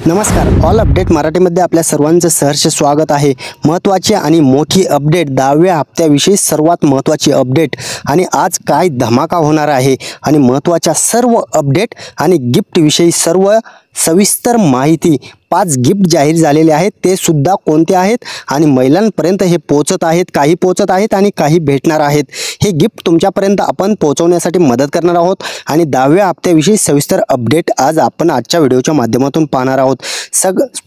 नमस्कार, all update मराठीमध्ये आपल्या सर्वांचं सहर्ष स्वागत आहे। महत्त्वाची आणि मोठी अपडेट, 10व्या हप्त्याविषयी सर्वात महत्त्वाची अपडेट आणि आज काय धमाका होणार आहे आणि महत्त्वाच्या सर्व अपडेट आणि गिफ्टविषयी सर्व सविस्तर माहिती। 5 गिफ्ट जाहीर झालेले आहेत, ते सुद्धा कोणते आहेत आणि महिलांपर्यंत हे पोहोचत आहेत, काही पोहोचत आहेत आणि काही भेटणार आहेत। हे गिफ्ट तुमच्यापर्यंत आपण पोहोचवण्यासाठी मदत करणार आहोत आणि 10व्या हप्त्याविषयी सविस्तर अपडेट आज आपण आजच्या व्हिडिओच्या माध्यमातून पाहणार आहोत।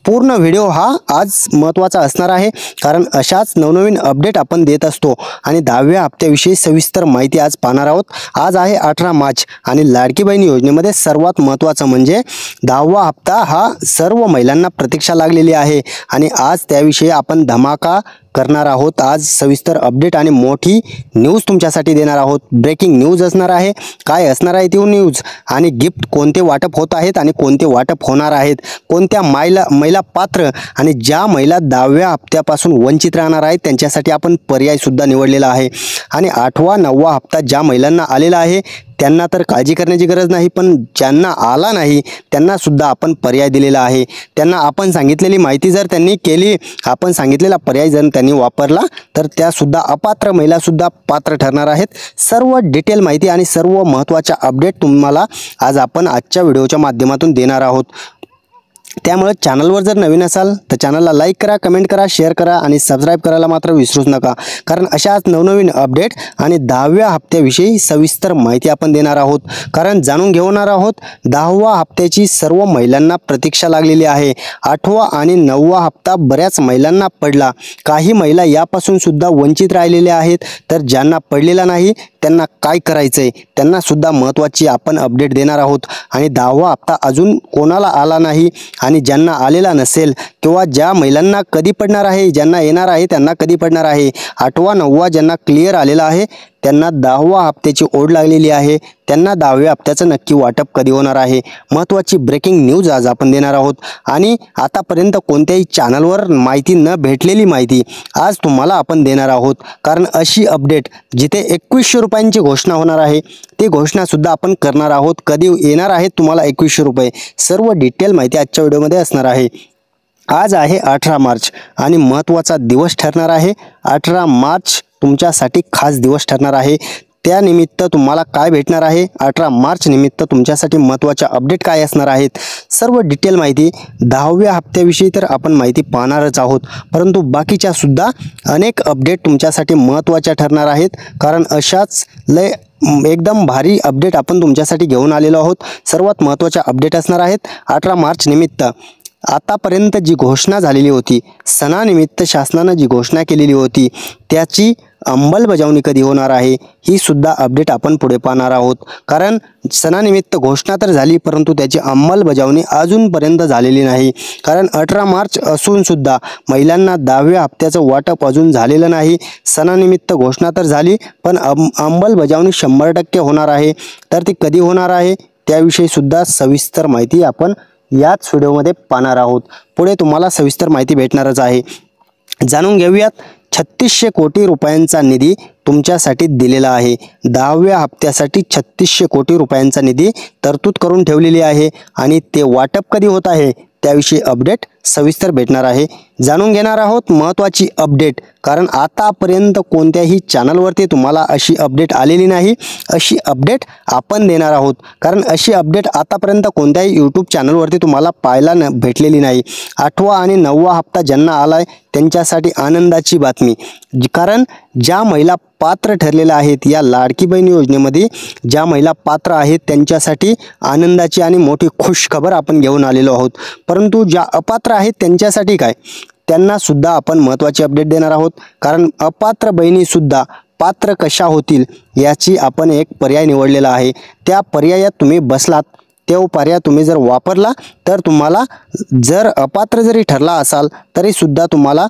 पूर्ण व्हिडिओ हा आज महत्त्वाचा असणार आहे, कारण अशाच नवनवीन अपडेट आपण देत असतो आणि 10व्या हप्त्याविषयी सविस्तर माहिती आज पाहणार आहोत। आज आहे 18 मार्च आणि लाडकी बहीण योजनेमध्ये सर्वात महत्त्वाचं म्हणजे 10वा हप्ता हा सर्व महिलांना प्रतीक्षा लागलेली आहे आणि आज त्याविषयी आपण धमाका करणार आहोत। आज सविस्तर अपडेट आणि मोठी न्यूज तुमच्यासाठी देणार आहोत। ब्रेकिंग न्यूज असणार आहे, काय असणार आहे ती न्यूज आणि गिफ्ट कोणते वाटप होत आहेत आणि कोणते वाटप होणार आहेत, कोणत्या महिला पात्र आणि ज्या महिला 10व्या हप्त्यापासून वंचित राहणार आहेत त्यांच्यासाठी आपण पर्याय सुद्धा निवडलेला आहे। आणि 8वा 9वा हप्ता ज्या महिलांना आलेला आहे त्यांना तर काळजी करण्याची गरज नाही, पण ज्यांना आला नाही त्यांना सुद्धा आपण पर्याय दिलेला आहे। त्यांना आपण सांगितलेली माहिती जर त्यांनी केली, आपण सांगितलेला पर्याय जर त्यांनी वापरला तर त्या सुद्धा अपात्र महिला सुद्धा पात्र ठरणार आहेत। सर्व डिटेल माहिती आणि सर्व महत्त्वाच्या अपडेट तुम्हाला आज आपण आजच्या व्हिडिओच्या माध्यमातून देणार आहोत। त्यामुळे चॅनलवर जर नवीन असाल तर चॅनलला लाईक करा, कमेंट करा, शेअर करा आणि सबस्क्राइब करायला मात्र विसरूच नका, कारण अशाच नवनवीन अपडेट आणि 10व्या हप्त्याविषयी सविस्तर माहिती आपण देणार आहोत। कारण जाणून घेणार आहोत 10वा हप्त्याची सर्व महिलांना प्रतीक्षा लागलेली आहे। 8वा आणि 9वा हप्ता बऱ्याच महिलांना पडला, काही महिला यापासून सुद्धा वंचित राहिलेल्या आहेत, तर ज्यांना पडलेला नाही त्यांना काय करायचंय त्यांना सुद्धा महत्त्वाची आपण अपडेट देणार आहोत। आणि 10वा हप्ता अजून कोणाला आला नाही आणि ज्यांना आलेला नसेल किंवा ज्या महिलांना कधी पडणार आहे, ज्यांना येणार आहे त्यांना कधी पडणार आहे, 8वा 9वा ज्यांना क्लिअर आलेला आहे त्यांना 10वा हप्त्याची ओढ लागलेली आहे, त्यांना 10व्या हप्त्याचं नक्की वाटप कधी होणार आहे, महत्त्वाची ब्रेकिंग न्यूज आज आपण देणार आहोत। आणि आतापर्यंत कोणत्याही चॅनलवर माहिती न भेटलेली माहिती आज तुम्हाला आपण देणार आहोत, कारण अशी अपडेट जिथे 2100 रुपयांची घोषणा होणार आहे ती घोषणा सुद्धा आपण करणार आहोत। कधी येणार आहेत तुम्हाला 2100 रुपये, सर्व डिटेल माहिती आजच्या व्हिडिओमध्ये असणार आहे। आज आहे 18 मार्च आणि महत्त्वाचा दिवस ठरणार आहे। 18 मार्च तुमच्यासाठी खास दिवस ठरणार आहे। त्यानिमित्त तुम्हाला काय भेटणार आहे, 18 मार्च निमित्त तुमच्यासाठी महत्त्वाच्या अपडेट काय असणार आहेत, सर्व डिटेल माहिती 10व्या हप्त्याविषयी तर आपण माहिती पाहणारच आहोत, परंतु बाकीच्या सुद्धा अनेक अपडेट तुमच्यासाठी महत्त्वाच्या ठरणार आहेत, कारण अशाच एकदम भारी अपडेट आपण तुमच्यासाठी घेऊन आलेलो आहोत। सर्वात महत्त्वाच्या अपडेट असणार आहेत 18 मार्च निमित्त। आतापर्यंत जी घोषणा झालेली होती, सणानिमित्त शासनाने जी घोषणा केलेली होती त्याची अंमलबजावणी कधी होणार आहे ही सुद्धा अपडेट आपण पुढे पाहणार आहोत। कारण सणानिमित्त घोषणा तर झाली परंतु त्याची अंमलबजावणी अजूनपर्यंत झालेली नाही, कारण 18 मार्च असून सुद्धा महिलांना 10व्या हप्त्याचं वाटप अजून झालेलं नाही। सणानिमित्त घोषणा तर झाली पण अंमलबजावणी 100% होणार आहे, तर ती कधी होणार आहे त्याविषयी सुद्धा सविस्तर माहिती आपण याच व्हिडिओमध्ये पाहणार आहोत। पुढे तुम्हाला सविस्तर माहिती भेटणारच आहे। जाणून घेऊयात 3600 कोटी रुपयांचा निधी तुमच्यासाठी दिलेला आहे। 10व्या हप्त्यासाठी 3600 कोटी रुपयांचा निधी तरतूद करून ठेवलेली आहे आणि ते वाटप कधी होत आहे त्याविषयी अपडेट सविस्तर भेटणार आहे। जाणून घेणार आहोत महत्त्वाची अपडेट, कारण आतापर्यंत कोणत्याही चॅनलवरती तुम्हाला अशी अपडेट आलेली नाही, अशी अपडेट आपण देणार आहोत। कारण अशी अपडेट आतापर्यंत कोणत्याही यूट्यूब चॅनलवरती तुम्हाला पाहायला भेटलेली नाही। 8वा आणि 9वा हप्ता ज्यांना आलाय त्यांच्यासाठी आनंदाची बातमी, कारण ज्या महिला पात्र ठरलेल्या आहेत या लाडकी बहीण योजनेमध्ये, ज्या महिला पात्र आहेत त्यांच्यासाठी आनंदाची आणि मोठी खुश खबर आपण घेऊन आलेलो आहोत। परंतु ज्या अपात्र आहेत त्यांच्यासाठी काय, त्यांना सुद्धा आपण महत्त्वाची अपडेट देणार आहोत, कारण अपात्र बहिणी सुद्धा पात्र कशा होतील याची आपण एक पर्याय निवडलेला आहे। त्या पर्यायात तुम्ही बसलात, तो पर्याय तुम्ही जर वापरला तर तुम्हाला जर अपात्र जरी ठरला असाल तरी सुद्धा तुम्हाला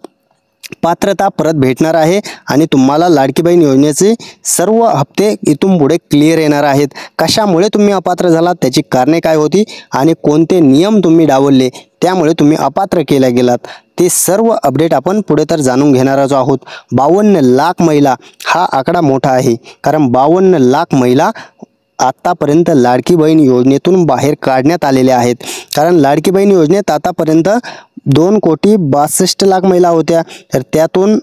पात्रता परत भेटणार आहे आणि तुम्हाला लाडकी बहीण योजनेचे सर्व हप्ते इथून पुढे क्लिअर येणार आहेत। कशामुळे तुम्ही अपात्र झालात, त्याची कारणे काय होती आणि कोणते नियम तुम्ही डावलले त्यामुळे तुम्ही अपात्र केल्या गेलात, ते सर्व अपडेट आपण पुढे तर जाणून घेणारच आहोत। 52 लाख महिला हा आकडा मोठा आहे, कारण 52 लाख महिला आतापर्यंत लाडकी बहीण योजनेतून बाहेर काढण्यात आलेले आहेत. कारण लाडकी बहीण योजनेत आतापर्यंत 2,62,00,000 महिला होत्या, तर त्यातून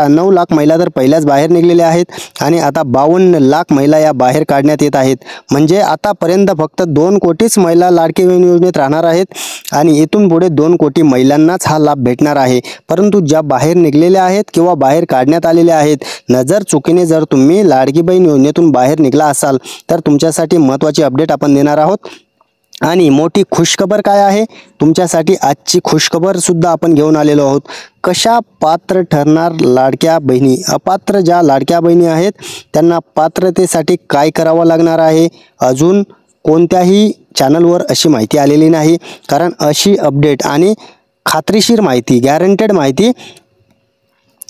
9 लाख महिला तर पहिल्याच बाहेर निघलेल्या आहेत आणि आता 52 लाख महिला या बाहेर काढण्यात येत आहेत. म्हणजे आतापर्यंत फक्त 2 कोटीच महिला लाडकी बहीण योजनेत राहणार आहेत आणि इथून पुढे 2 कोटी महिलांनाच हा लाभ भेटणार आहे. परंतु ज्या बाहेर निघलेल्या आहेत किंवा बाहेर काढण्यात आलेल्या आहेत, नजर चुकीने जर तुम्ही लाडकी बहीण योजनेतून बाहेर निघला असाल तर तुमच्यासाठी महत्त्वाची अपडेट आपण देणार आहोत. आणि मोठी खुशखबर काय आहे तुमच्यासाठी, आजची खुशखबर सुद्धा आपण घेऊन आलेलो आहोत. कशा पात्र ठरणार लाडक्या बहिणी, अपात्र ज्या लाडक्या बहिणी आहेत त्यांना पात्रतेसाठी काय करावं लागणार आहे. अजून कोणत्याही चॅनलवर अशी माहिती आलेली नाही. कारण अशी अपडेट आणि खात्रीशीर माहिती, गॅरंटेड माहिती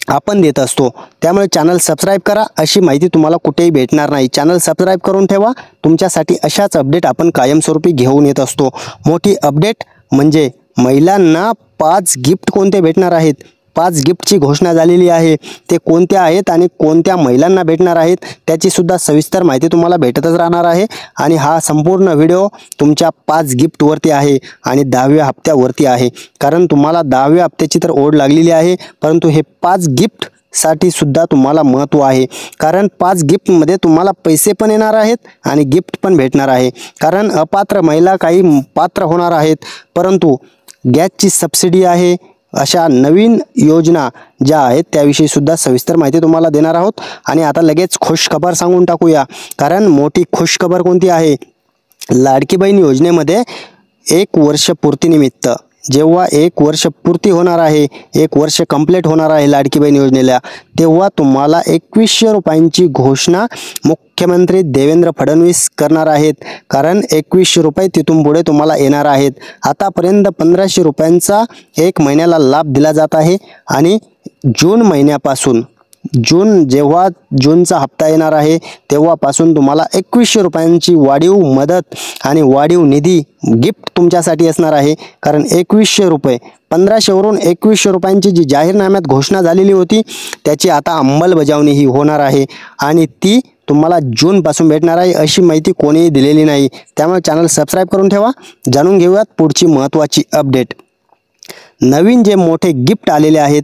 आपण देत असतो. त्यामुळे चॅनल सबस्क्राईब करा. अशी माहिती तुम्हाला कुठेही भेटणार नाही. चॅनल सबस्क्राईब करून ठेवा. तुमच्यासाठी अशाच अपडेट आपण कायमस्वरूपी घेऊन येत असतो. मोठी अपडेट म्हणजे महिलांना 5 गिफ्ट कोणते भेटणार आहेत. 5 गिफ्टची घोषणा झालेली आहे. ते कोणत्या आहेत आणि कोणत्या महिलांना भेटणार आहेत त्याची सुद्धा सविस्तर माहिती तुम्हाला भेटतच राहणार आहे. आणि हा संपूर्ण व्हिडिओ तुमच्या 5 गिफ्टवरती आहे आणि 10व्या हप्त्यावरती आहे. कारण तुम्हाला 10व्या हप्त्याची तर ओढ लागलेली आहे, परंतु हे 5 गिफ्ट साठी सुद्धा तुम्हाला महत्त्व आहे. कारण 5 गिफ्टमध्ये तुम्हाला पैसे पण येणार आहेत आणि गिफ्ट पण भेटणार आहे. कारण अपात्र महिला काही पात्र होणार आहेत, परंतु गॅसची सबसिडी आहे, अशा नवीन योजना ज्या आहेत त्याविषयी सुद्धा सविस्तर माहिती तुम्हाला देणार आहोत. आणि आता लगेच खुशखबर सांगून टाकूया. कारण मोठी खुशखबर कोणती आहे, लाडकी बहीण योजनेमध्ये 1 वर्ष पूर्तीनिमित्त जेव्हा 1 वर्ष पूर्ती होणार आहे, 1 वर्ष कंप्लीट होणार आहे लाडकी बहीण योजनेला, तेव्हा तुम्हाला 2100 रुपयांची घोषणा मुख्यमंत्री देवेंद्र फडणवीस करणार आहेत. कारण 2100 रुपये तिथून पुढे तुम्हाला येणार आहेत. आतापर्यंत 1500 रुपयांचा 1 महिन्याला लाभ दिला जात आहे आणि जून महिन्यापासून जेव्हा जूनचा हप्ता येणार आहे तेव्हापासून तुम्हाला 2100 रुपयांची वाढीव मदत आणि वाढीव निधी गिफ्ट तुमच्यासाठी असणार आहे. कारण 2100 रुपये 1500वरून 2100 रुपयांची जी जाहीरनाम्यात घोषणा झालेली होती त्याची आता अंमलबजावणी ही होणार आहे आणि ती तुम्हाला जूनपासून भेटणार आहे. अशी माहिती कोणीही दिलेली नाही. त्यामुळे चॅनल सबस्क्राईब करून ठेवा. जाणून घेऊयात पुढची महत्त्वाची अपडेट. नवीन जे मोठे गिफ्ट आलेले आहेत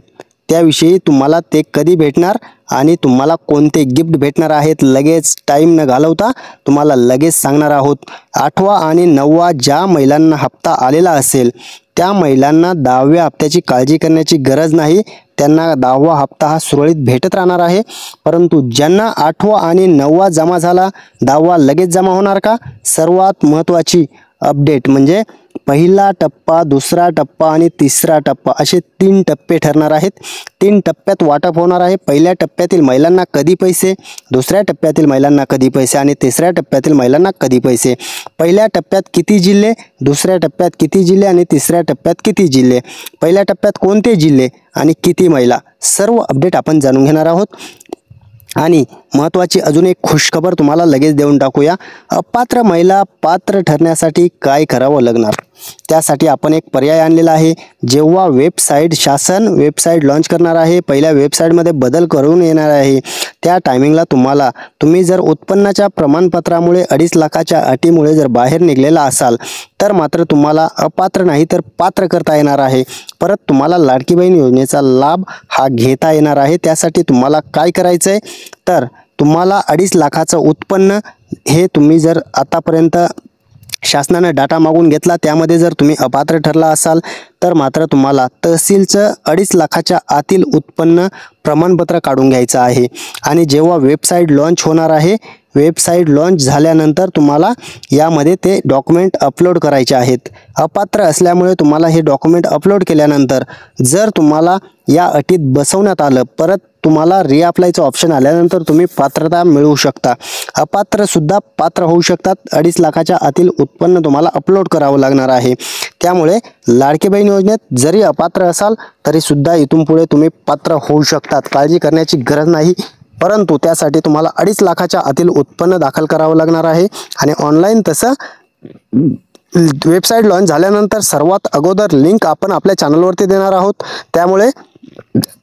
त्याविषयी तुम्हाला ते कधी भेटणार आणि तुम्हाला कोणते गिफ्ट भेटणार आहेत लगेच टाईम न घालवता तुम्हाला लगेच सांगणार आहोत. 8वा आणि 9वा ज्या महिलांना हप्ता आलेला असेल त्या महिलांना 10व्या हप्त्याची काळजी करण्याची गरज नाही. त्यांना 10वा हप्ता हा सुरळीत भेटत राहणार आहे. परंतु ज्यांना 8वा आणि 9वा जमा झाला, 10वा लगेच जमा होणार का. सर्वात महत्त्वाची अपडेट म्हणजे पहिला टप्पा, दुसरा टप्पा आणि तिसरा टप्पा असे 3 टप्पे ठरणार आहेत. 3 टप्प्यात वाटप होणार आहे. पहिल्या टप्प्यातील महिलांना कधी पैसे, दुसऱ्या टप्प्यातील महिलांना कधी पैसे आणि तिसऱ्या टप्प्यातील महिलांना कधी पैसे. पहिल्या टप्प्यात किती जिल्हे, दुसऱ्या टप्प्यात किती जिल्हे आणि तिसऱ्या टप्प्यात किती जिल्हे, पहिल्या टप्प्यात कोणते जिल्हे आणि किती महिला, सर्व अपडेट आपण जाणून घेणार आहोत. आणि महत्त्वाची अजून एक खुशखबर तुम्हाला लगेच देऊन टाकूया. अपात्र महिला पात्र ठरण्यासाठी काय करावं लागणार त्यासाठी आपण एक पर्याय आणलेला आहे. जेव्हा शासन वेबसाईट लॉन्च करणार आहे, पहिल्या वेबसाईटमध्ये बदल करून येणार आहे, त्या टायमिंगला तुम्ही जर उत्पन्नाच्या प्रमाणपत्रामुळे 2.5 लाखाच्या अटीमुळे जर बाहेर निघलेला असाल तर मात्र तुम्हाला अपात्र नाही तर पात्र करता येणार आहे. परत तुम्हाला लाडकी बहीण योजनेचा लाभ हा घेता येणार आहे. त्यासाठी तुम्हाला काय करायचं आहे तर तुम्हाला 2.5 लाखाचं उत्पन्न हे तुम्ही जर आतापर्यंत शासनाने डाटा मागून घेतला त्यामध्ये जर तुम्ही अपात्र ठरला असाल तर मात्र तुम्हाला तहसीलचं 2.5 लाखाच्या आतील उत्पन्न प्रमाणपत्र काढून घ्यायचं आहे. आणि जेव्हा वेबसाईट लॉन्च होणार आहे, वेबसाईट लॉन्च झाल्यानंतर तुम्हाला यामध्ये ते डॉक्युमेंट अपलोड करायचे आहेत. अपात्र असल्यामुळे तुम्हाला हे डॉक्युमेंट अपलोड केल्यानंतर जर तुम्हाला या अटीत बसवण्यात आलं, परत तुम्हाला रिअप्लायचं ऑप्शन आल्यानंतर तुम्ही पात्रता मिळवू शकता. अपात्र सुद्धा पात्र होऊ शकतात. 2.5 लाखाच्या आतील उत्पन्न तुम्हाला अपलोड करावं लागणार आहे. त्यामुळे लाडकी बहीण योजनेत जरी अपात्र असाल तरी सुद्धा इथून पुढे तुम्ही पात्र होऊ शकतात. काळजी करण्याची गरज नाही. परंतु त्यासाठी तुम्हाला 2.5 लाखाच्या आतील उत्पन्न दाखल करावं लागणार आहे. आणि ऑनलाईन तसं वेबसाईट लॉन्च झाल्यानंतर सर्वात अगोदर लिंक आपण आपल्या चॅनलवरती देणार आहोत. त्यामुळे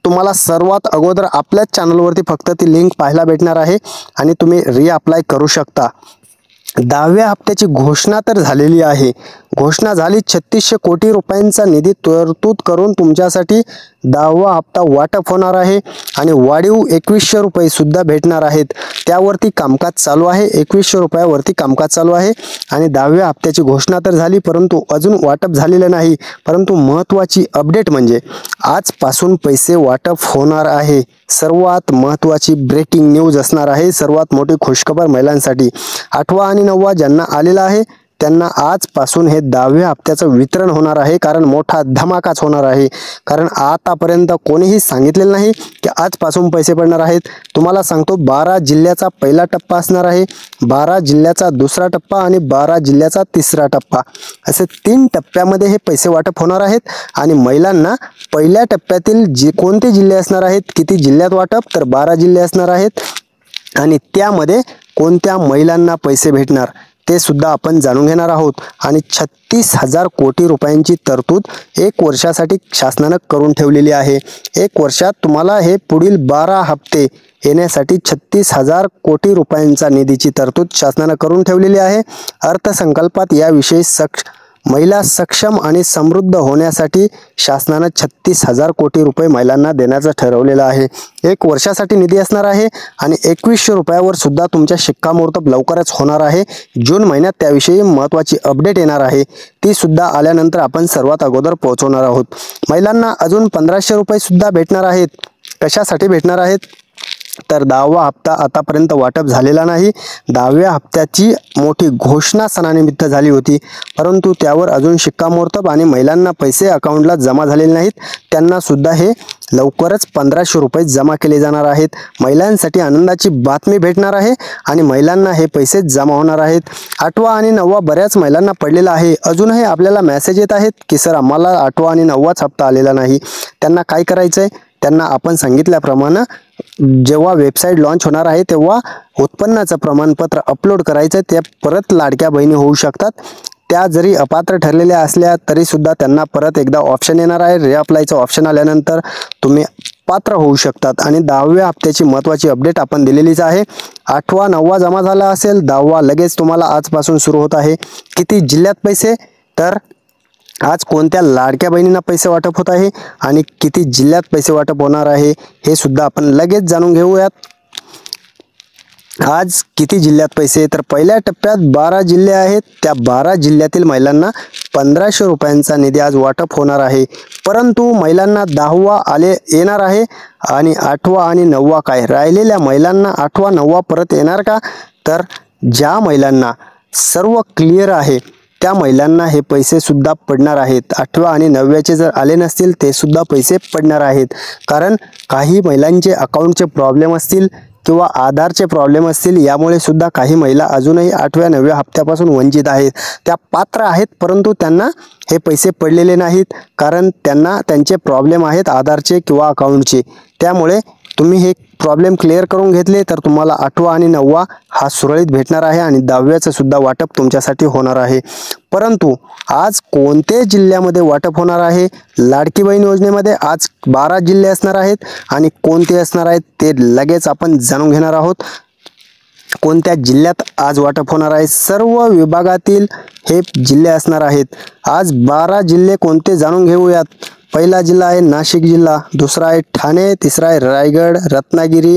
तुम्हाला सर्वात अगोदर आपल्याच चॅनलवरती फक्त ती लिंक पाहायला भेटणार आहे आणि तुम्ही रिअप्लाय करू शकता. 10व्या हप्त्याची घोषणा तर झालेली आहे. घोषणा झाली 3600 कोटी रुपयांचा निधी तरतूद करून तुमच्यासाठी 10वा हप्ता वाटप होणार आहे आणि वाढीव 2100 रुपये सुद्धा भेटणार आहेत. त्यावरती कामकाज चालू आहे. 2100 रुपयावरती कामकाज चालू आहे आणि 10व्या हप्त्याची घोषणा तर झाली परंतु अजून वाटप झालेलं नाही. परंतु महत्त्वाची अपडेट म्हणजे आजपासून पैसे वाटप होणार आहे. सर्वात महत्त्वाची ब्रेकिंग न्यूज असणार आहे. सर्वात मोठी खुशखबर महिलांसाठी. 8वा आणि 9वा ज्यांना आलेला आहे त्यांना आजपासून हे 10व्या हप्त्याचं वितरण होणार आहे. कारण मोठा धमाकाच होणार आहे. कारण आतापर्यंत कोणीही सांगितलेलं नाही की आजपासून पैसे पडणार आहेत. तुम्हाला सांगतो 12 जिल्ह्याचा पहिला टप्पा असणार आहे, 12 जिल्ह्याचा दुसरा टप्पा आणि 12 जिल्ह्याचा तिसरा टप्पा, असे 3 टप्प्यामध्ये हे पैसे वाटप होणार आहेत. आणि महिलांना पहिल्या टप्प्यातील कोणते जिल्हे असणार आहेत, किती जिल्ह्यात वाटप, तर 12 जिल्हे असणार आहेत आणि त्यामध्ये कोणत्या महिलांना पैसे भेटणार ते सुद्धा आपण जाणून घेणार आहोत. आणि 36,000 कोटी रुपयांची तरतूद 1 वर्षासाठी शासनानं करून ठेवलेली आहे. 1 वर्षात तुम्हाला हे पुढील 12 हप्ते येण्यासाठी 36,000 कोटी रुपयांचा निधीची तरतूद शासनानं करून ठेवलेली आहे. अर्थसंकल्पात याविषयी महिला सक्षम आणि समृद्ध होण्यासाठी शासनानं 36,000 कोटी रुपये महिलांना देण्याचं ठरवलेलं आहे. 1 वर्षासाठी निधी असणार आहे आणि 2100 रुपयावर सुद्धा तुमच्या शिक्कामोर्तब लवकरच होणार आहे. जून महिन्यात त्याविषयी महत्त्वाची अपडेट येणार आहे. ती सुद्धा आल्यानंतर आपण सर्वात अगोदर पोहोचवणार आहोत. महिलांना अजून 1500 रुपये सुद्धा भेटणार आहेत. कशासाठी भेटणार आहेत, तर 10वा हप्ता आतापर्यंत वाटप झालेला नाही. 10व्या हप्त्याची मोठी घोषणा सणानिमित्त झाली होती परंतु त्यावर अजून शिक्कामोर्तब आणि महिलांना पैसे अकाउंटला जमा झालेले नाहीत. त्यांना सुद्धा हे लवकरच 1500 रुपये जमा केले जाणार आहेत. महिलांसाठी आनंदाची बातमी भेटणार आहे आणि महिलांना हे पैसे जमा होणार आहेत. 8वा आणि 9वा बऱ्याच महिलांना पडलेला आहे. अजूनही आपल्याला मेसेज येत आहेत की सर आम्हाला 8वा आणि 9वाच हप्ता आलेला नाही. त्यांना काय करायचं आहे, त्यांना आपण सांगितल्याप्रमाणे जेव्हा वेबसाईट लॉन्च होणार आहे तेव्हा उत्पन्नाचं प्रमाणपत्र अपलोड करायचं. त्या परत लाडक्या बहिणी होऊ शकतात. त्या जरी अपात्र ठरलेल्या असल्या तरी सुद्धा त्यांना परत एकदा ऑप्शन येणार आहे. रिअप्लायचं ऑप्शन आल्यानंतर तुम्ही पात्र होऊ शकतात. आणि 10व्या हप्त्याची महत्त्वाची अपडेट आपण दिलेलीच आहे. 8वा 9वा जमा झाला असेल, 10वा लगेच तुम्हाला आजपासून सुरू होत आहे. किती जिल्ह्यात पैसे, तर आज कोणत्या लाडक्या बहिणींना पैसे वाटप होत आहे आणि किती जिल्ह्यात पैसे वाटप होणार आहे हे सुद्धा आपण लगेच जाणून घेऊयात. आज किती जिल्ह्यात पैसे, तर पहिल्या टप्प्यात 12 जिल्हे आहेत. त्या 12 जिल्ह्यातील महिलांना 1500 रुपयांचा निधी आज वाटप होणार आहे. परंतु महिलांना 10वा येणार आहे आणि 8वा आणि 9वा काय, राहिलेल्या महिलांना 8वा 9वा परत येणार का, तर ज्या महिलांना सर्व क्लिअर आहे त्या महिलांना हे पैसे सुद्धा पडणार आहेत. 8व्या आणि 9व्याचे जर आले नसतील ते सुद्धा पैसे पडणार आहेत. कारण काही महिलांचे अकाउंटचे प्रॉब्लेम असतील किंवा आधारचे प्रॉब्लेम असतील, यामुळे सुद्धा काही महिला अजूनही 8व्या 9व्या हप्त्यापासून वंचित आहेत. त्या पात्र आहेत परंतु त्यांना हे पैसे पडलेले नाहीत कारण त्यांना त्यांचे प्रॉब्लेम आहेत आधारचे किंवा अकाउंटचे. त्यामुळे तुम्ही हे प्रॉब्लेम क्लिअर करून घेतले तर तुम्हाला 8वा आणि 9वा हा सुरळीत भेटणार आहे आणि 10व्याचं सुद्धा वाटप तुमच्यासाठी होणार आहे. परंतु आज कोणते जिल्ह्यामध्ये वाटप होणार आहे लाडकी बहीण योजनेमध्ये, आज 12 जिल्हे असणार आहेत आणि कोणते असणार आहेत ते लगेच आपण जाणून घेणार आहोत. कोणत्या जिल्ह्यात आज वाटप होणार आहे, सर्व विभागातील हे जिल्हे असणार आहेत. आज 12 जिल्हे कोणते जाणून घेऊयात. पहिला जिल्हा आहे नाशिक जिल्हा, दुसरा आहे ठाणे, तिसरा आहे रायगड, रत्नागिरी,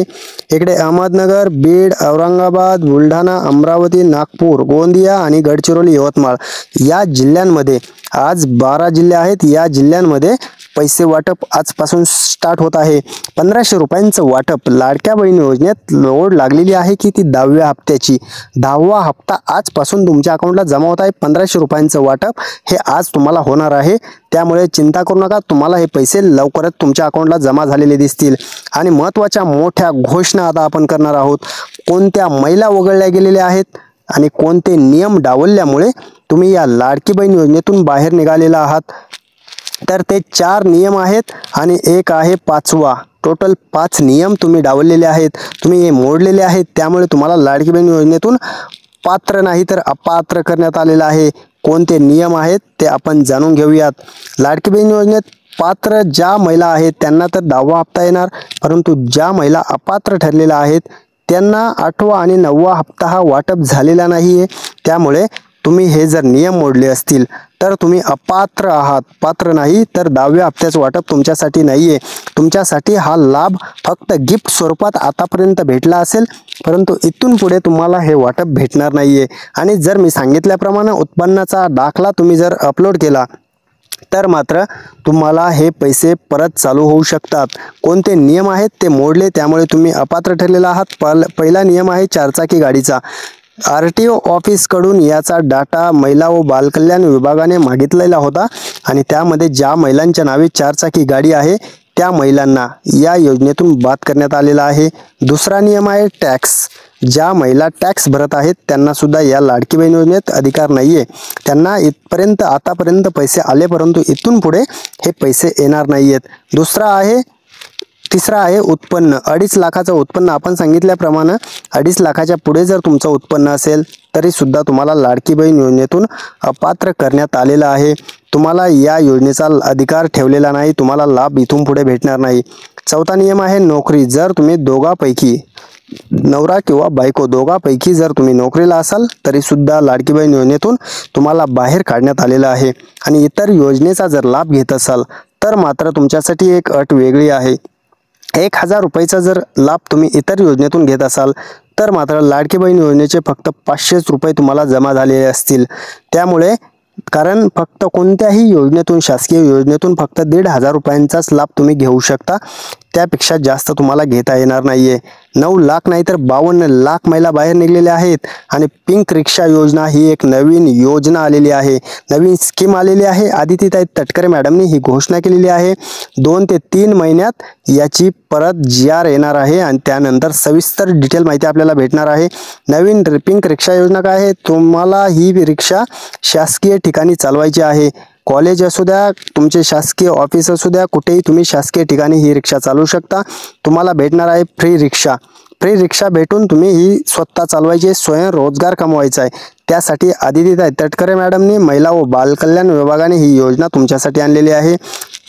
इकडे अहमदनगर, बीड, औरंगाबाद, बुलढाणा, अमरावती, नागपूर, गोंदिया आणि गडचिरोली, यवतमाळ या जिल्ह्यांमध्ये आज 12 जिल्हे आहेत. या जिल्ह्यांमध्ये पैसे वाटप आजपासून स्टार्ट होत आहे. 1500 रुपयांचं वाटप लाडक्या बहीण योजनेत लोड लागलेली आहे की ती 10व्या हप्त्याची. 10वा हप्ता आजपासून तुमच्या अकाउंटला जमा होत आहे. 1500 रुपयांचं वाटप हे आज तुम्हाला होणार आहे. त्यामुळे चिंता करू नका, तुम्हाला हे पैसे लवकरच तुमच्या अकाउंटला जमा झालेले दिसतील. आणि महत्त्वाच्या मोठ्या घोषणा आता आपण करणार आहोत. कोणत्या महिला वगळल्या गेलेल्या आहेत आणि कोणते नियम डावलल्यामुळे तुम्ही या लाडकी बहीण योजनेतून बाहेर निघालेला आहात, तर ते 4 नियम आहेत आणि एक आहे 5वा. टोटल 5 नियम तुम्ही डावललेले आहेत, तुम्ही हे मोडलेले आहेत. त्यामुळे तुम्हाला लाडकी बहीण योजनेतून पात्र नाही तर अपात्र करण्यात आलेलं आहे. कोणते नियम आहेत ते आपण जाणून घेऊयात. लाडकी बहीण योजनेत पात्र ज्या महिला आहेत त्यांना तर 10वा हप्ता येणार, परंतु ज्या महिला अपात्र ठरलेल्या आहेत त्यांना 8वा आणि 9वा हप्ता हा वाटप झालेला नाही आहे। त्यामुळे तुम्ही हे जर नियम मोडले असतील तर तुम्ही अपात्र आहात, पात्र नाही। तर 10व्या हप्त्याचं वाटप तुमच्यासाठी नाही आहे। तुमच्यासाठी हा लाभ फक्त गिफ्ट स्वरूपात आतापर्यंत भेटला असेल, परंतु इथून पुढे तुम्हाला हे वाटप भेटणार नाही आहे। आणि जर मी सांगितल्याप्रमाणे उत्पन्नाचा दाखला तुम्ही जर अपलोड केला तर मात्र तुम्हाला हे पैसे परत चालू होऊ शकतात। कोणते नियम आहेत ते मोडले, त्यामुळे तुम्ही अपात्र ठरलेला आहात। पहिला नियम आहे 4 चाकी गाडीचा। RTO ऑफिसकडून याचा डाटा महिला व बालकल्याण विभागाने मागितलेला होता आणि त्यामध्ये ज्या महिलांच्या नावे 4 चाकी गाडी आहे त्या महिलांना या योजनेतून बाद करण्यात आलेला आहे। दुसरा नियम आहे टॅक्स। ज्या महिला टॅक्स भरत आहेत त्यांना सुद्धा या लाडकी बहीण योजनेत अधिकार नाही आहे। त्यांना इथपर्यंत आतापर्यंत पैसे आले, परंतु इथून पुढे हे पैसे येणार नाही आहेत। तिसरा आहे उत्पन्न। 2.5 लाखाचं उत्पन्न। आपण सांगितल्याप्रमाणे 2.5 लाखाच्या पुढे जर तुमचं उत्पन्न असेल तरी सुद्धा तुम्हाला लाडकी बहीण योजनेतून अपात्र करण्यात आलेला आहे। तुम्हाला या योजनेचा अधिकार ठेवलेला नाही, तुम्हाला लाभ इथून पुढे भेटणार नाही। चौथा नियम आहे नोकरी। जर तुम्ही दोघांपैकी नवरा किंवा बायको दोघांपैकी जर तुम्ही नोकरीला असाल तरी सुद्धा लाडकी बहीण योजनेतून तुम्हाला बाहेर काढण्यात आलेलं आहे। आणि इतर योजनेचा जर लाभ घेत असाल तर मात्र तुमच्यासाठी एक अट वेगळी आहे। 1000 रुपयाचा जर लाभ तुम्ही इतर योजनेतून घेत असाल तर मात्र लाडकी बहीण योजनेचे फक्त 500 रुपये तुम्हाला जमा झालेले असतील। त्यामुळे कारण फक्त कोणत्याही योजनेतून, शासकीय योजनेतून फक्त 1,500 रुपयांचाच लाभ तुम्ही घेऊ शकता, त्यापेक्षा जास्त तुम्हाला घेता येणार नाहीये। 9 लाख नाही तर 52 लाख महिला बाहेर निघलेल्या आहेत। आणि पिंक रिक्षा योजना ही एक नवीन योजना आलेली आहे, नवीन स्कीम आलेली आहे। आदितीताई तटकरे मॅडमनी ही घोषणा केलेली आहे। 2 ते 3 महिन्यात याची परत GR येणार आहे आणि त्यानंतर सविस्तर डिटेल माहिती आपल्याला भेटणार आहे। नवीन पिंक रिक्षा योजना काय आहे? तुम्हाला ही रिक्षा शासकीय ठिकाणी चालवायची आहे। कॉलेज असू द्या, तुमचे शासकीय ऑफिस असू द्या, कुठेही तुम्ही शासकीय ठिकाणी ही रिक्षा चालवू शकता। तुम्हाला भेटणार आहे फ्री रिक्षा। फ्री रिक्षा भेटून तुम्ही ही स्वतः चालवायची, स्वयंरोजगार कमवायचा आहे। त्यासाठी आदितीताई तटकरे मॅडमनी महिला व बालकल्याण विभागाने ही योजना तुमच्यासाठी आणलेली आहे।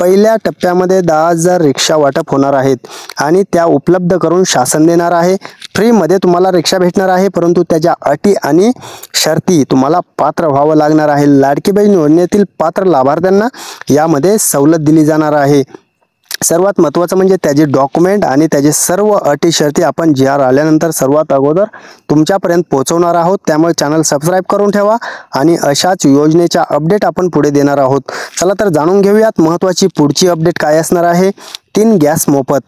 पहिल्या टप्प्यामध्ये 10,000 रिक्षा वाटप होणार आहेत आणि त्या उपलब्ध करून शासन देणार आहे। फ्रीमध्ये तुम्हाला रिक्षा भेटणार आहे, परंतु त्याच्या अटी आणि शर्ती तुम्हाला पात्र व्हावं लागणार आहे। लाडकी बहीण योजनेतील पात्र लाभार्थ्यांना यामध्ये सवलत दिली जाणार आहे। सर्वात महत्त्वाचं म्हणजे त्याचे डॉक्युमेंट आणि त्याचे सर्व अटी शर्ती आपण GR आल्यानंतर सर्वात अगोदर तुमच्यापर्यंत पोहोचवणार आहोत। त्यामुळे चॅनल सबस्क्राईब करून ठेवा आणि अशाच योजनेच्या अपडेट आपण पुढे देणार आहोत। चला तर जाणून घेऊयात महत्त्वाची पुढची अपडेट काय असणार आहे। 3 गॅस मोफत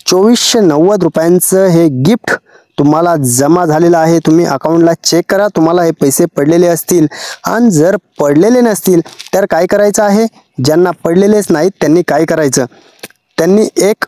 2490 रुपयांचं हे गिफ्ट तुम्हाला जमा झालेला आहे। तुम्ही अकाउंटला चेक करा, तुम्हाला हे पैसे पडलेले असतील। आणि जर पडलेले नसतील तर काय करायचं आहे? ज्यांना पडलेलेच नाहीत त्यांनी काय करायचं? त्यांनी एक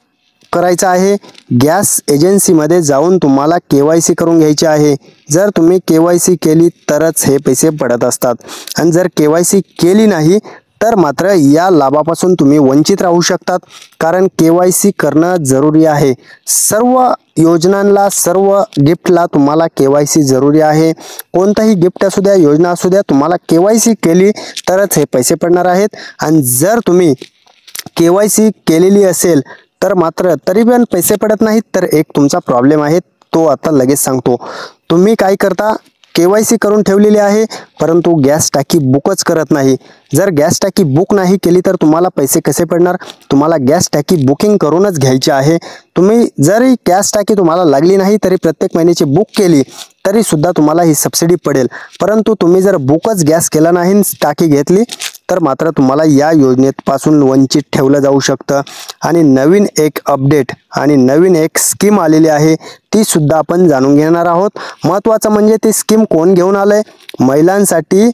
करायचं आहे, गॅस एजन्सीमध्ये जाऊन तुम्हाला KYC करून घ्यायची आहे। जर तुम्ही KYC केली तरच हे पैसे पडत असतात आणि जर KYC केली नाही तर मात्र या लाभापासून तुम्ही वंचित राहू शकतात। कारण KYC करणं जरुरी आहे। सर्व योजनांना, सर्व गिफ्टला तुम्हाला KYC जरुरी आहे। कोणताही गिफ्ट असू द्या, योजना असू द्या, तुम्हाला KYC केली तरच हे पैसे पडणार आहेत। आणि जर तुम्ही KYC केलेली असेल तर मात्र तरी पण पैसे पडत नाहीत तर एक तुमचा प्रॉब्लेम आहे, तो आता लगेच सांगतो। तुम्ही काय करता? KYC करून ठेवलेली आहे परंतु गॅस टाकी बुकच करत नाही। जर गॅस टाकी बुक नाही केली तर तुम्हाला पैसे कसे पडणार? तुम्हाला गॅस टाकी बुकिंग करूनच घ्यायची आहे। तुम्ही जरी गॅस टाकी तुम्हाला लागली नाही तरी प्रत्येक महिन्याची बुक केली तरी सुद्धा तुम्हाला ही सबसिडी पडेल। परंतु तुम्ही जर बुकच गॅस केला नाही, टाकी घेतली तर मात्र तुम्हाला या योजनेपासून वंचित ठेवलं जाऊ शकतं। आणि नवीन एक अपडेट आणि नवीन एक स्कीम आलेली आहे, ती सुद्धा आपण जाणून घेणार आहोत। महत्त्वाचं म्हणजे ती स्कीम कोण घेऊन आलंय? महिलांसाठी,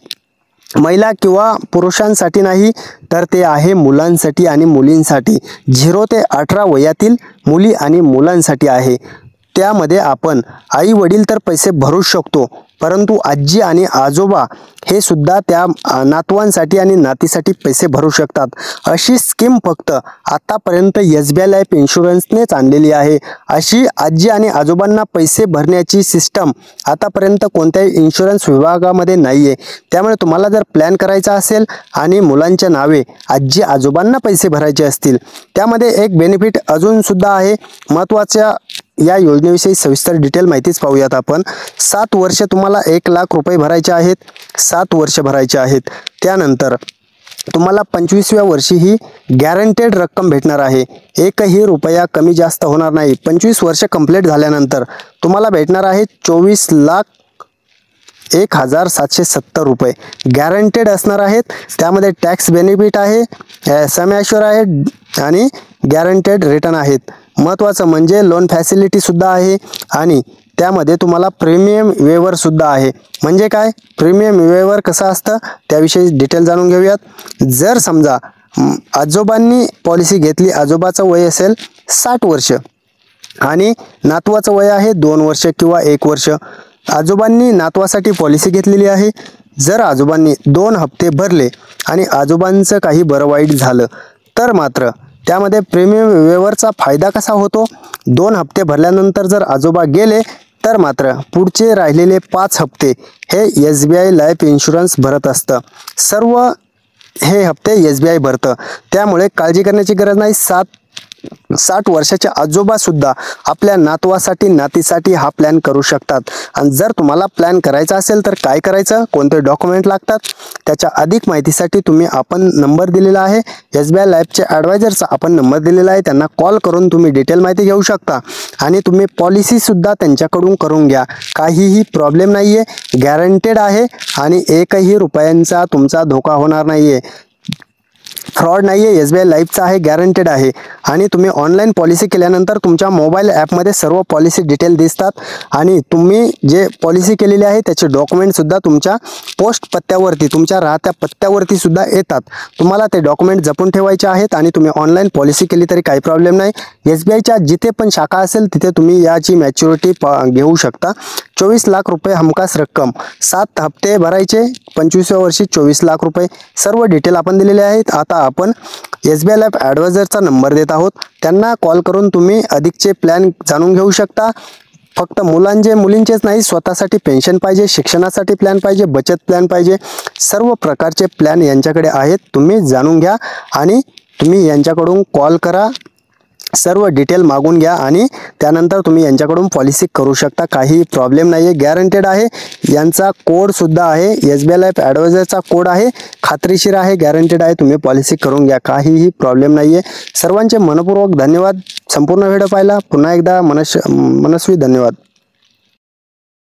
महिला किंवा पुरुषांसाठी नाही तर ते आहे मुलांसाठी आणि मुलींसाठी। 0 ते 18 वयातील मुली आणि मुलांसाठी आहे। त्यामध्ये आपण आई वडील तर पैसे भरू शकतो, परंतु आजी आणि आजोबा हे सुद्धा त्या नातवांसाठी आणि नातीसाठी पैसे भरू शकतात। अशी स्कीम फक्त आतापर्यंत SBI लाईफ इन्शुरन्सनेच आणलेली आहे। अशी आजी आणि आजोबांना पैसे भरण्याची सिस्टम आतापर्यंत कोणत्याही इन्शुरन्स विभागामध्ये नाही आहे। त्यामुळे तुम्हाला जर प्लॅन करायचा असेल आणि मुलांच्या नावे आजी आजोबांना पैसे भरायचे असतील, त्यामध्ये एक बेनिफिट अजून सुद्धा आहे। महत्त्वाच्या या योजनेविषयी सविस्तर डिटेल माहितीच पाहूयात आपण. 7 वर्ष तुम्हाला 1 लाख रुपये भरायचे आहेत. 7 वर्ष भरायचे आहेत. त्यानंतर तुम्हाला 25व्या वर्षी ही गॅरंटेड रक्कम भेटणार आहे. एकही रुपया कमी जास्त होणार नाही. 25 वर्ष कंप्लीट झाल्यानंतर तुम्हाला भेटणार आहे 24,01,770 रुपये गॅरंटेड असणार आहेत. त्यामध्ये टॅक्स बेनिफिट आहे, सम ॲश्युअर आहे आणि गॅरंटेड रिटर्न आहेत. महत्त्वाचं म्हणजे लोन फॅसिलिटीसुद्धा आहे आणि त्यामध्ये तुम्हाला प्रीमियम वेवर सुद्धा आहे. म्हणजे काय प्रीमियम वेवर कसं असतं त्याविषयी डिटेल जाणून घेऊयात. जर समजा आजोबांनी पॉलिसी घेतली, आजोबाचं वय असेल 60 वर्ष आणि नातवाचं वय आहे 2 वर्ष किंवा 1 वर्ष. आजोबांनी नातवासाठी पॉलिसी घेतलेली आहे. जर आजोबांनी 2 हप्ते भरले आणि आजोबांचं काही बरं वाईट झालं तर मात्र त्यामध्ये प्रीमियम वेवरचा फायदा कसा होतो. 2 हप्ते भरल्यानंतर जर आजोबा गेले तर मात्र पुढचे राहिलेले 5 हप्ते हे SBI लाईफ इन्शुरन्स भरत असतं. सर्व हे हप्ते SBI भरतं. त्यामुळे काळजी करण्याची गरज नाही. 60 वर्षाचे आजोबासुद्धा आपल्या नातवासाठी नातीसाठी हा प्लॅन करू शकतात. आणि जर तुम्हाला प्लॅन करायचा असेल तर काय करायचं, कोणते डॉक्युमेंट लागतात, त्याच्या अधिक माहितीसाठी तुम्ही आपण नंबर दिलेला आहे SBI लाईफचे ॲडवायझरचा आपण नंबर दिलेला आहे. त्यांना कॉल करून तुम्ही डिटेल माहिती घेऊ शकता आणि तुम्ही पॉलिसीसुद्धा त्यांच्याकडून करून घ्या. काहीही प्रॉब्लेम नाही आहे. गॅरंटेड आहे आणि एकही रुपयांचा तुमचा धोका होणार नाही आहे. फ्रॉड नाही आहे. SBI लाईफचा आहे, गॅरंटेड आहे. आणि तुम्ही ऑनलाईन पॉलिसी केल्यानंतर तुमच्या मोबाईल ॲपमध्ये सर्व पॉलिसी डिटेल दिसतात आणि तुम्ही जे पॉलिसी केलेली आहे त्याचे डॉक्युमेंटसुद्धा तुमच्या पोस्ट पत्त्यावरती, तुमच्या राहत्या पत्त्यावरती सुद्धा येतात. तुम्हाला ते डॉक्युमेंट जपून ठेवायचे आहेत आणि तुम्ही ऑनलाईन पॉलिसी केली तरी काही प्रॉब्लेम नाही. SBIच्या जिथे पण शाखा असेल तिथे तुम्ही याची मॅच्युरिटी घेऊ शकता. 24 लाख रुपये हमखास रक्कम, 7 हप्ते भरायचे, 25व्या वर्षी 24 लाख रुपये. सर्व डिटेल आपण दिलेले आहेत. आता आपण SBI लाईफ ॲडवायझरचा नंबर देत आहोत. त्यांना कॉल करून तुम्ही अधिकचे प्लॅन जाणून घेऊ शकता. फक्त मुलींचेच नाही, स्वतःसाठी पेन्शन पाहिजे, शिक्षणासाठी प्लॅन पाहिजे, बचत प्लॅन पाहिजे, सर्व प्रकारचे प्लॅन यांच्याकडे आहेत. तुम्ही जाणून घ्या आणि तुम्ही यांच्याकडून कॉल करा, सर्व डिटेल मागून घ्या आणि त्यानंतर तुम्ही यांच्याकडून पॉलिसी करू शकता. काही प्रॉब्लेम नाही आहे. गॅरंटेड आहे. यांचा कोडसुद्धा आहे, SBI लाईफ ॲडवायझरचा कोड आहे, खात्रीशीर आहे, गॅरंटेड आहे. तुम्ही पॉलिसी करून घ्या, काहीही प्रॉब्लेम नाही आहे. सर्वांचे मनपूर्वक धन्यवाद. संपूर्ण व्हिडिओ पाहिला. पुन्हा एकदा मनस्वी धन्यवाद.